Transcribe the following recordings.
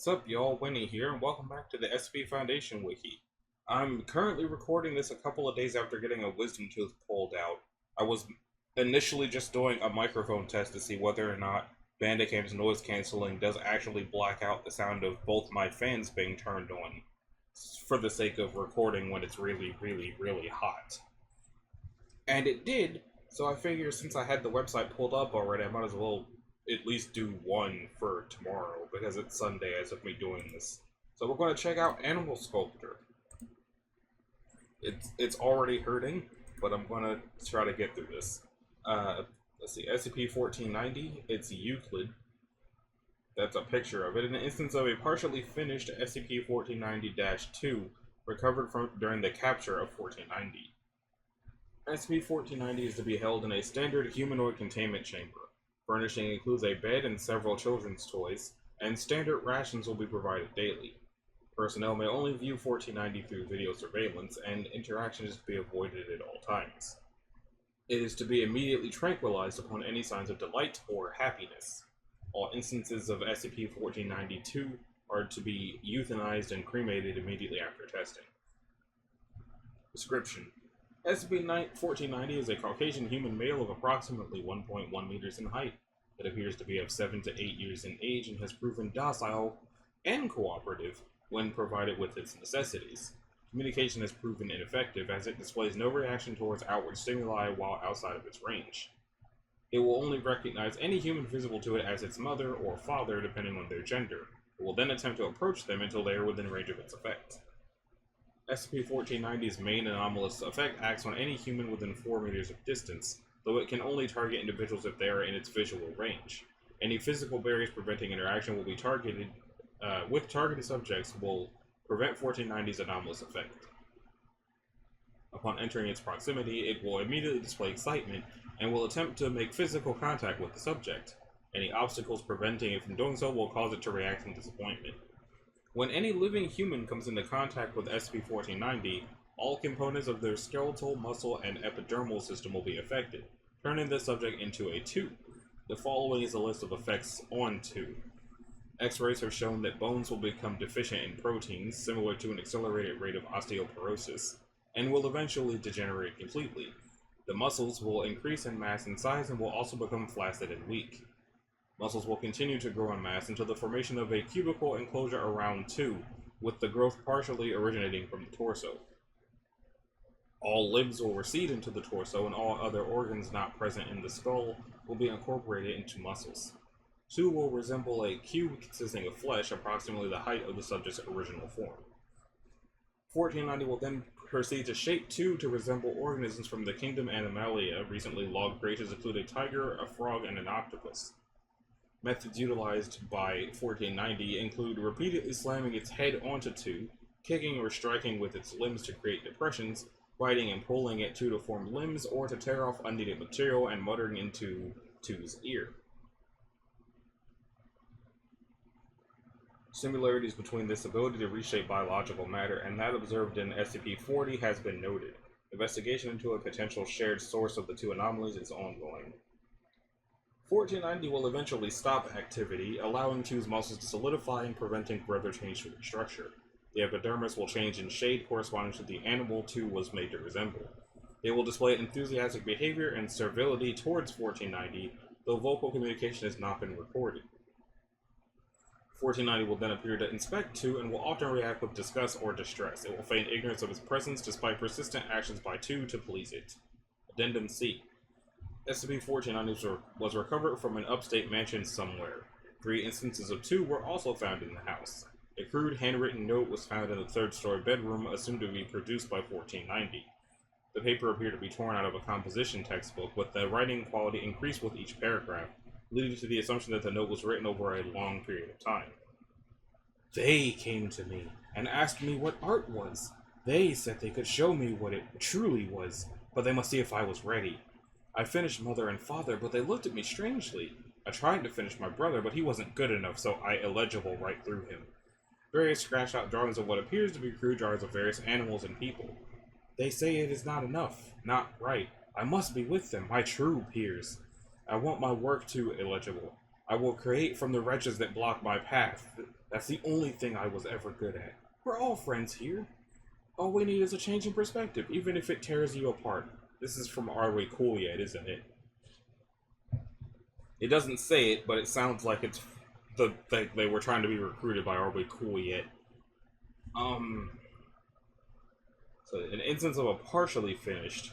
Sup y'all, Winnie here, and welcome back to the SCP Foundation Wiki. I'm currently recording this a couple of days after getting a wisdom tooth pulled out. I was initially just doing a microphone test to see whether or not Bandicam's noise canceling does actually black out the sound of both my fans being turned on, for the sake of recording when it's really hot. And it did, so I figured since I had the website pulled up already, I might as well at least do one for tomorrow, because it's Sunday as of me doing this. So we're going to check out Animal Sculptor. It's already hurting, but I'm going to try to get through this. Let's see, SCP-1490, it's Euclid. That's a picture of it, an instance of a partially finished SCP-1490-2 recovered from during the capture of 1490. SCP-1490 is to be held in a standard humanoid containment chamber. Furnishing includes a bed and several children's toys, and standard rations will be provided daily. Personnel may only view 1490 through video surveillance, and interaction is to be avoided at all times. It is to be immediately tranquilized upon any signs of delight or happiness. All instances of SCP-1492 are to be euthanized and cremated immediately after testing. Description: SCP-1490 is a Caucasian human male of approximately 1.1 meters in height. It appears to be of 7 to 8 years in age and has proven docile and cooperative when provided with its necessities. Communication has proven ineffective as it displays no reaction towards outward stimuli while outside of its range. It will only recognize any human visible to it as its mother or father depending on their gender. It will then attempt to approach them until they are within range of its effect. SCP-1490's main anomalous effect acts on any human within 4 meters of distance, though it can only target individuals if they are in its visual range. Any physical barriers preventing interaction will be targeted with targeted subjects will prevent 1490's anomalous effect. Upon entering its proximity, it will immediately display excitement and will attempt to make physical contact with the subject. Any obstacles preventing it from doing so will cause it to react in disappointment. When any living human comes into contact with SCP-1490, all components of their skeletal, muscle, and epidermal system will be affected, turning the subject into a tube. The following is a list of effects on tube. X-rays have shown that bones will become deficient in proteins, similar to an accelerated rate of osteoporosis, and will eventually degenerate completely. The muscles will increase in mass and size and will also become flaccid and weak. Muscles will continue to grow in mass until the formation of a cubical enclosure around 2, with the growth partially originating from the torso. All limbs will recede into the torso, and all other organs not present in the skull will be incorporated into muscles. 2 will resemble a cube consisting of flesh, approximately the height of the subject's original form. 1490 will then proceed to shape 2 to resemble organisms from the kingdom Animalia. Recently logged creatures include a tiger, a frog, and an octopus. Methods utilized by 1490 include repeatedly slamming its head onto 2, kicking or striking with its limbs to create depressions, biting and pulling at 2 to form limbs, or to tear off unneeded material and muttering into 2's ear. Similarities between this ability to reshape biological matter and that observed in SCP-40 has been noted. Investigation into a potential shared source of the 2 anomalies is ongoing. 1490 will eventually stop activity, allowing 2's muscles to solidify and preventing further change to the structure. The epidermis will change in shade corresponding to the animal 2 was made to resemble. They will display enthusiastic behavior and servility towards 1490, though vocal communication has not been recorded. 1490 will then appear to inspect 2 and will often react with disgust or distress. It will feign ignorance of its presence despite persistent actions by 2 to please it. Addendum C. SCP-1490 was recovered from an upstate mansion somewhere. 3 instances of 2 were also found in the house. A crude handwritten note was found in the 3rd-story bedroom, assumed to be produced by 1490. The paper appeared to be torn out of a composition textbook, with the writing quality increased with each paragraph, leading to the assumption that the note was written over a long period of time. They came to me and asked me what art was. They said they could show me what it truly was, but they must see if I was ready. I finished Mother and Father, but they looked at me strangely. I tried to finish my brother, but he wasn't good enough, so I illegible right through him. Various scratched out drawings of what appears to be crude drawings of various animals and people. They say it is not enough, not right. I must be with them, my true peers. I want my work too illegible. I will create from the wretches that block my path. That's the only thing I was ever good at. We're all friends here. All we need is a change in perspective, even if it tears you apart. This is from Are We Cool Yet, isn't it? It doesn't say it, but it sounds like it's they were trying to be recruited by Are We Cool Yet. So an instance of a partially finished.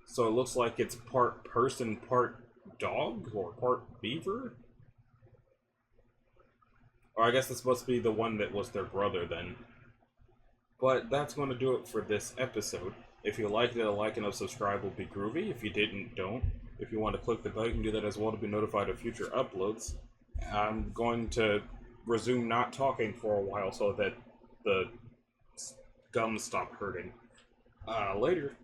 So it looks like it's part person, part dog, or part beaver? Or I guess it's supposed to be the one that was their brother then. But that's going to do it for this episode. If you liked it, a like and a subscribe will be groovy. If you didn't, don't. If you want to click the bell, you can do that as well to be notified of future uploads. I'm going to resume not talking for a while so that the gums stop hurting. Later.